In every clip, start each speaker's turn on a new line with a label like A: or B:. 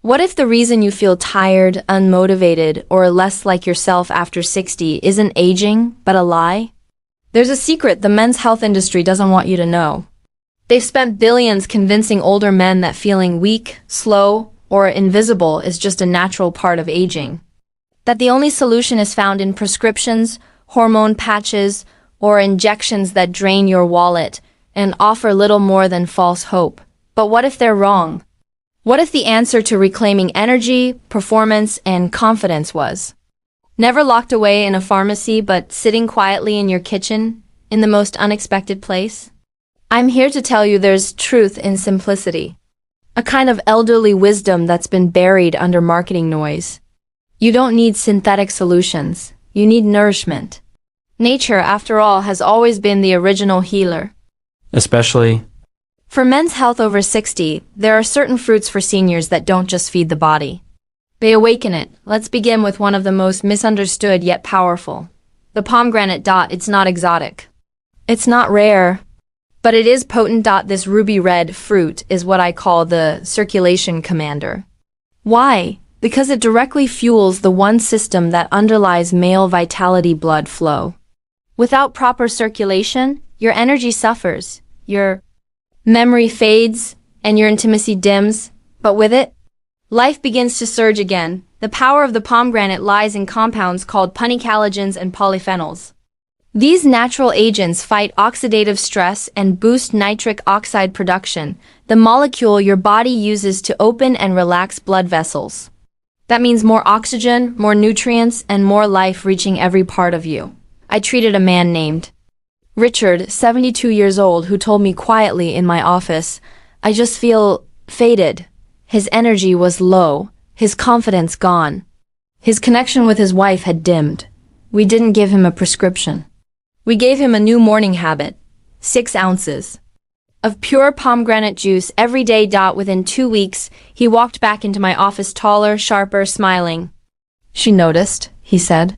A: What if the reason you feel tired, unmotivated, or less like yourself after 60 isn't aging, but a lie? There's a secret the men's health industry doesn't want you to know. They've spent billions convincing older men that feeling weak, slow, or invisible is just a natural part of aging. That the only solution is found in prescriptions, hormone patches, or injections that drain your wallet and offer little more than false hope. But what if they're wrong? What if the answer to reclaiming energy, performance, and confidence was never locked away in a pharmacy but sitting quietly in your kitchen in the most unexpected place? I'm here to tell you there's truth in simplicity. A kind of elderly wisdom that's been buried under marketing noise. You don't need synthetic solutions. You need nourishment. Nature, after all, has always been the original healer.
B: Especially
A: for men's health over 60, there are certain fruits for seniors that don't just feed the body. They awaken it. Let's begin with one of the most misunderstood yet powerful. The pomegranate. It's not exotic. It's not rare. But it is potent. This ruby red fruit is what I call the circulation commander. Why? Because it directly fuels the one system that underlies male vitality blood flow. Without proper circulation, your energy suffers, your memory fades, and your intimacy dims. But with it, life begins to surge again. The power of the pomegranate lies in compounds called punicalagins and polyphenols. These natural agents fight oxidative stress and boost nitric oxide production, the molecule your body uses to open and relax blood vessels. That means more oxygen, more nutrients, and more life reaching every part of you. I treated a man named Richard, 72 years old, who told me quietly in my office, "I just feel faded." His energy was low, his confidence gone. His connection with his wife had dimmed. We didn't give him a prescription. We gave him a new morning habit, 6 ounces of pure pomegranate juice every day. Within 2 weeks, he walked back into my office taller, sharper, smiling. "She noticed," he said.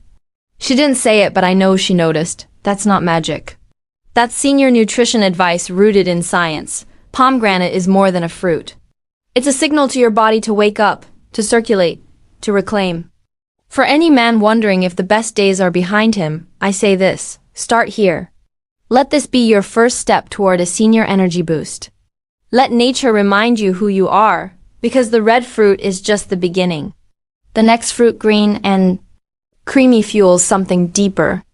A: She didn't say it, but I know she noticed. That's not magic. That's senior nutrition advice rooted in science. Pomegranate is more than a fruit. It's a signal to your body to wake up, to circulate, to reclaim. For any man wondering if the best days are behind him, I say this: start here. Let this be your first step toward a senior energy boost. Let nature remind you who you are, because the red fruit is just the beginning. The next fruit, green and creamy, fuels something deeper.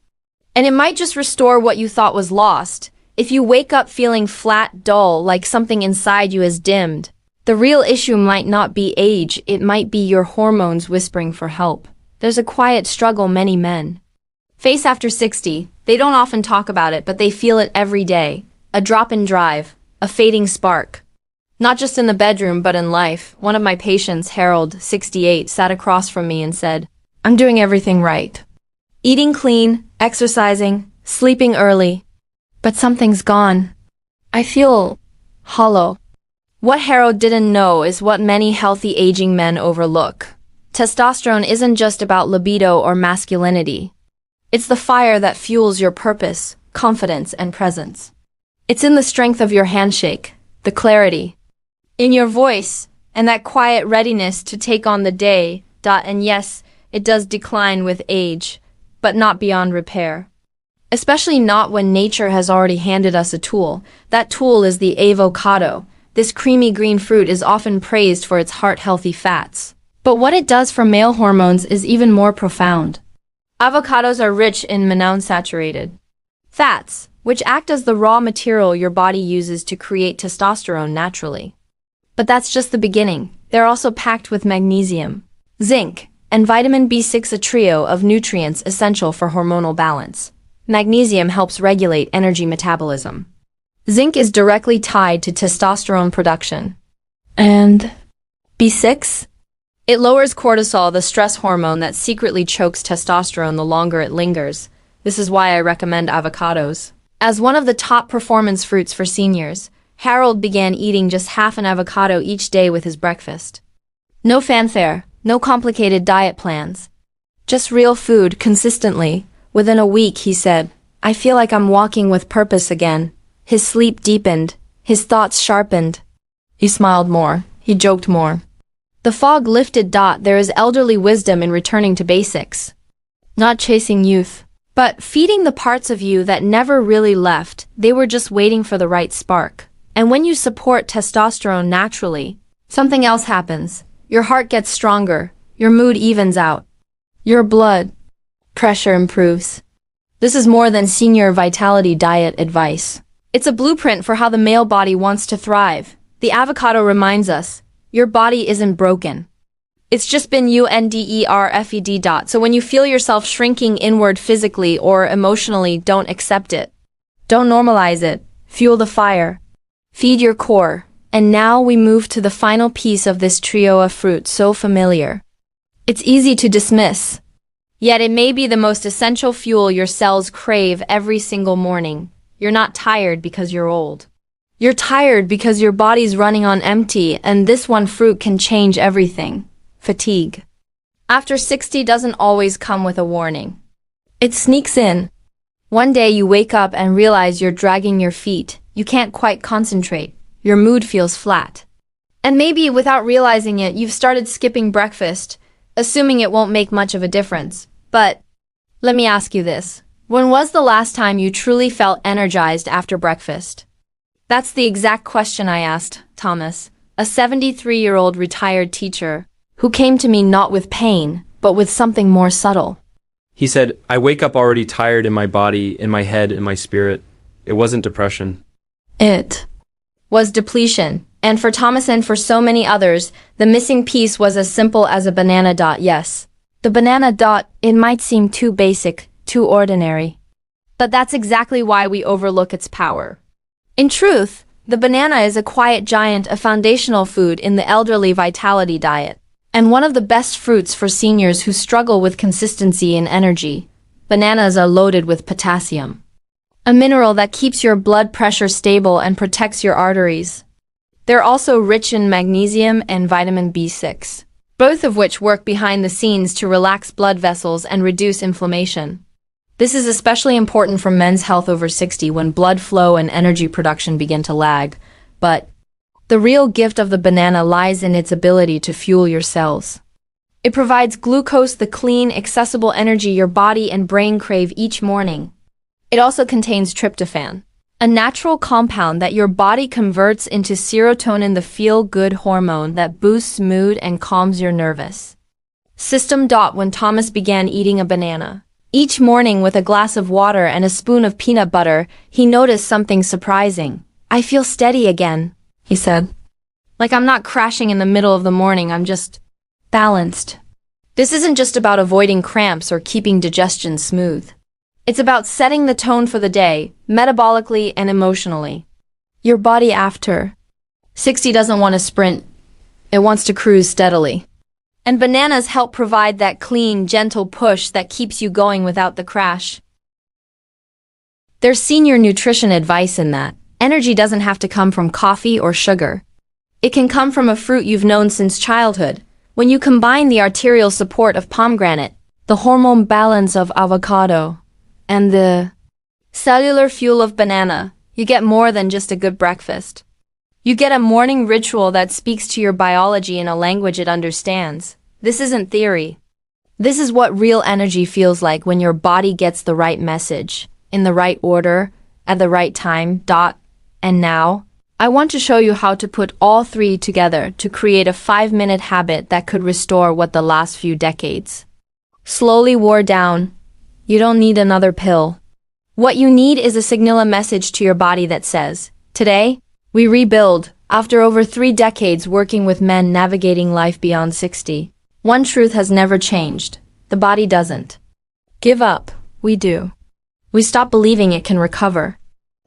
A: And it might just restore what you thought was lost. If you wake up feeling flat, dull, like something inside you has dimmed, the real issue might not be age, it might be your hormones whispering for help. There's a quiet struggle many men face after 60. They don't often talk about it, but they feel it every day. A drop in drive, a fading spark. Not just in the bedroom, but in life. One of my patients, Harold, 68, sat across from me and said, "I'm doing everything right. Eating clean, exercising, sleeping early. But something's gone. I feel hollow." What Harold didn't know is what many healthy aging men overlook. Testosterone isn't just about libido or masculinity. It's the fire that fuels your purpose, confidence, and presence. It's in the strength of your handshake, the clarity in your voice, and that quiet readiness to take on the day. And yes, it does decline with age, but not beyond repair. Especially not when nature has already handed us a tool. That tool is the avocado. This creamy green fruit is often praised for its heart-healthy fats. But what it does for male hormones is even more profound. Avocados are rich in monounsaturated fats, which act as the raw material your body uses to create testosterone naturally. But that's just the beginning. They're also packed with magnesium, zinc, and vitamin B6, a trio of nutrients essential for hormonal balance. Magnesium helps regulate energy metabolism. Zinc is directly tied to testosterone production. And B6? It lowers cortisol, the stress hormone that secretly chokes testosterone the longer it lingers. This is why I recommend avocados. As one of the top performance fruits for seniors, Harold began eating just half an avocado each day with his breakfast. No fanfare, no complicated diet plans. Just real food, consistently. Within a week, he said, "I feel like I'm walking with purpose again." His sleep deepened, his thoughts sharpened. He smiled more, he joked more. The fog lifted. There is elderly wisdom in returning to basics. Not chasing youth, but feeding the parts of you that never really left. They were just waiting for the right spark. And when you support testosterone naturally, something else happens. Your heart gets stronger, your mood evens out, your blood pressure improves. This is more than senior vitality diet advice. It's a blueprint for how the male body wants to thrive. The avocado reminds us, your body isn't broken. It's just been underfed. So when you feel yourself shrinking inward physically or emotionally, don't accept it. Don't normalize it. Fuel the fire. Feed your core. And now we move to the final piece of this trio of fruit so familiar. It's easy to dismiss. Yet it may be the most essential fuel your cells crave every single morning. You're not tired because you're old. You're tired because your body's running on empty, and this one fruit can change everything. Fatigue. After 60 doesn't always come with a warning. It sneaks in. One day you wake up and realize you're dragging your feet. You can't quite concentrate. Your mood feels flat. And maybe without realizing it, you've started skipping breakfast, assuming it won't make much of a difference. But let me ask you this. When was the last time you truly felt energized after breakfast? That's the exact question I asked Thomas, a 73-year-old retired teacher, who came to me not with pain, but with something more subtle.
B: He said, I wake up already tired in my body, in my head, in my spirit. It wasn't depression.
A: It was depletion. And for Thomas and for so many others, the missing piece was as simple as a banana. Yes, the banana. It might seem too basic, too ordinary. But that's exactly why we overlook its power. In truth, the banana is a quiet giant, a foundational food in the elderly vitality diet, and one of the best fruits for seniors who struggle with consistency and energy. Bananas are loaded with potassium, a mineral that keeps your blood pressure stable and protects your arteries. They're also rich in magnesium and vitamin B6, both of which work behind the scenes to relax blood vessels and reduce inflammation. This is especially important for men's health over 60 when blood flow and energy production begin to lag. But the real gift of the banana lies in its ability to fuel your cells. It provides glucose, the clean, accessible energy your body and brain crave each morning. It also contains tryptophan, a natural compound that your body converts into serotonin, the feel-good hormone that boosts mood and calms your nervous system. When Thomas began eating a banana each morning with a glass of water and a spoon of peanut butter, he noticed something surprising. I feel steady again, he said. Like I'm not crashing in the middle of the morning, I'm just balanced. This isn't just about avoiding cramps or keeping digestion smooth. It's about setting the tone for the day, metabolically and emotionally. Your body after 60 doesn't want to sprint. It wants to cruise steadily. And bananas help provide that clean, gentle push that keeps you going without the crash. There's senior nutrition advice in that. Energy doesn't have to come from coffee or sugar. It can come from a fruit you've known since childhood. When you combine the arterial support of pomegranate, the hormone balance of avocado, and the cellular fuel of banana, you get more than just a good breakfast. You get a morning ritual that speaks to your biology in a language it understands. This isn't theory. This is what real energy feels like when your body gets the right message, in the right order, at the right time. And now, I want to show you how to put all three together to create a 5-minute habit that could restore what the last few decades slowly wore down. You don't need another pill. What you need is a signal, a message to your body that says, today, we rebuild. After over 3 decades working with men navigating life beyond 60, one truth has never changed. The body doesn't give up. We do. We stop believing it can recover.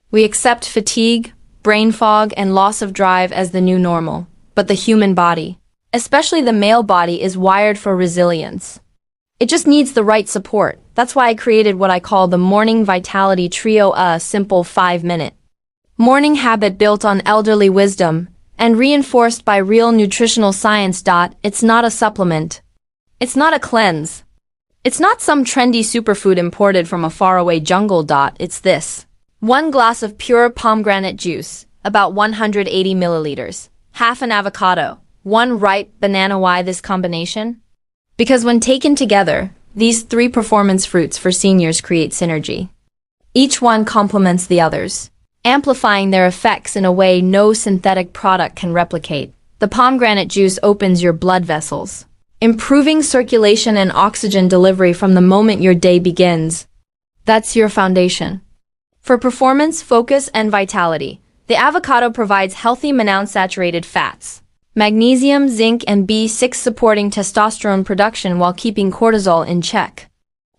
A: We accept fatigue, brain fog, and loss of drive as the new normal. But the human body, especially the male body, is wired for resilience. It just needs the right support. That's why I created what I call the Morning Vitality Trio, a simple 5-minute morning habit built on elderly wisdom and reinforced by real nutritional science. It's not a supplement. It's not a cleanse. It's not some trendy superfood imported from a faraway jungle. It's this. 1 glass of pure pomegranate juice, about 180 milliliters, half an avocado, One ripe banana. Why this combination? Because when taken together, these three performance fruits for seniors create synergy. Each one complements the others, amplifying their effects in a way no synthetic product can replicate. The pomegranate juice opens your blood vessels, improving circulation and oxygen delivery from the moment your day begins. That's your foundation. For performance, focus, and vitality, the avocado provides healthy monounsaturated fats, magnesium, zinc, and B6 supporting testosterone production while keeping cortisol in check.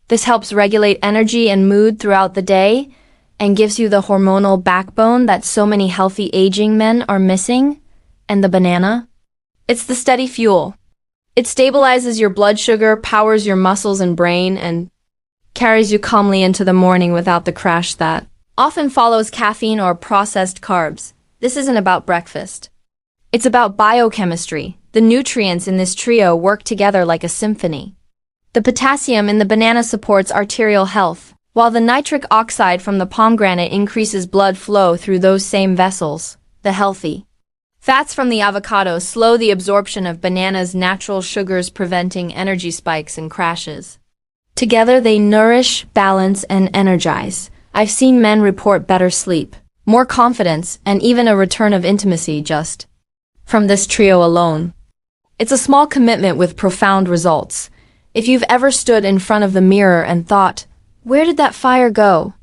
A: This helps regulate energy and mood throughout the day and gives you the hormonal backbone that so many healthy aging men are missing. And the banana? It's the steady fuel. It stabilizes your blood sugar, powers your muscles and brain, and carries you calmly into the morning without the crash that often follows caffeine or processed carbs. This isn't about breakfast. It's about biochemistry. The nutrients in this trio work together like a symphony. The potassium in the banana supports arterial health, while the nitric oxide from the pomegranate increases blood flow through those same vessels. The healthy fats from the avocado slow the absorption of banana's natural sugars, preventing energy spikes and crashes. Together they nourish, balance, and energize. I've seen men report better sleep, more confidence, and even a return of intimacy just from this trio alone. It's a small commitment with profound results. If you've ever stood in front of the mirror and thought, "Where did that fire go?"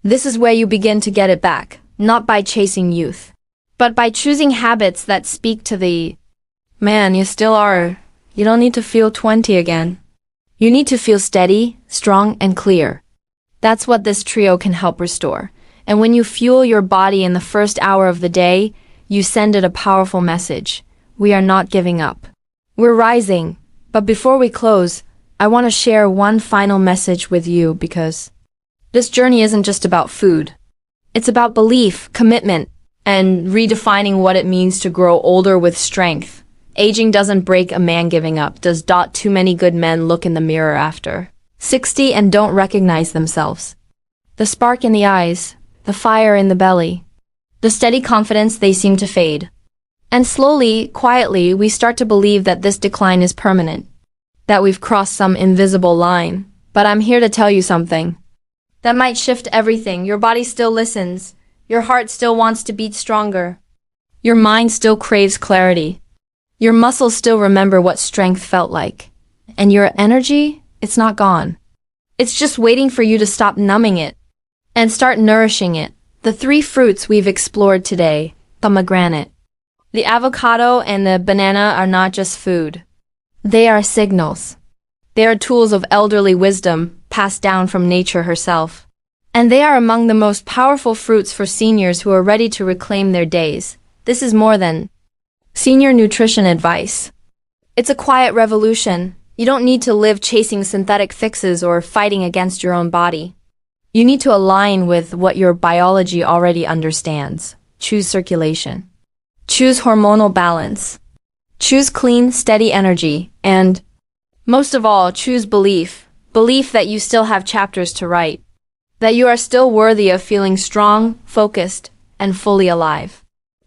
A: This is where you begin to get it back, not by chasing youth, but by choosing habits that speak to the man you still are. You don't need to feel 20 again. You need to feel steady, strong, and clear. That's what this trio can help restore. And when you fuel your body in the first hour of the day, you send it a powerful message. We are not giving up. We're rising. But before we close, I want to share one final message with you, because this journey isn't just about food. It's about belief, commitment, and redefining what it means to grow older with strength. Aging doesn't break a man giving up. Does too many good men look in the mirror after 60 and don't recognize themselves? The spark in the eyes, the fire in the belly, the steady confidence, they seem to fade. And slowly, quietly, we start to believe that this decline is permanent, that we've crossed some invisible line. But I'm here to tell you something that might shift everything. Your body still listens. Your heart still wants to beat stronger. Your mind still craves clarity. Your muscles still remember what strength felt like. And your energy, it's not gone. It's just waiting for you to stop numbing it and start nourishing it. The three fruits we've explored today, pomegranate, the avocado, and the banana, are not just food. They are signals. They are tools of elderly wisdom passed down from nature herself. And they are among the most powerful fruits for seniors who are ready to reclaim their days. This is more than senior nutrition advice. It's a quiet revolution. You don't need to live chasing synthetic fixes or fighting against your own body. You need to align with what your biology already understands. Choose circulation. Choose hormonal balance. Choose clean, steady energy. And most of all, choose belief. Belief that you still have chapters to write. That you are still worthy of feeling strong, focused, and fully alive.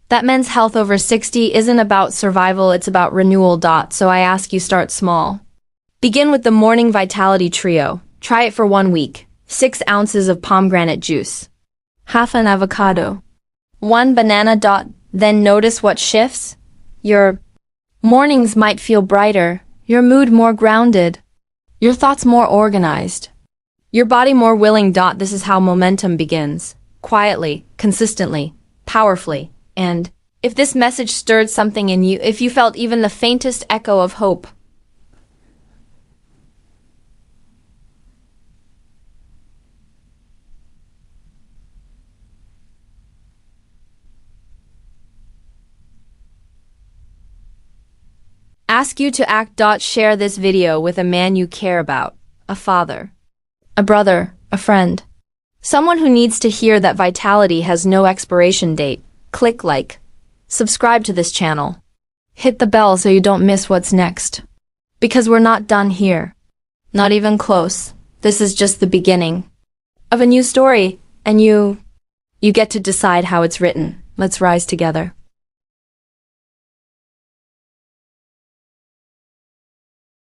A: That men's health over 60 isn't about survival, it's about renewal. So I ask you, start small. Begin with the Morning Vitality Trio. Try it for 1 week. 6 ounces of pomegranate juice. Half an avocado. 1 banana. Then notice what shifts. Your mornings might feel brighter, your mood more grounded, your thoughts more organized, your body more willing. This is how momentum begins. Quietly, consistently, powerfully. And if this message stirred something in you, if you felt even the faintest echo of hope, ask you to act. Share this video with a man you care about, a father, a brother, a friend, someone who needs to hear that vitality has no expiration date. Click like, subscribe to this channel, hit the bell so you don't miss what's next. Because we're not done here. Not even close. This is just the beginning of a new story, and you get to decide how it's written. Let's rise together.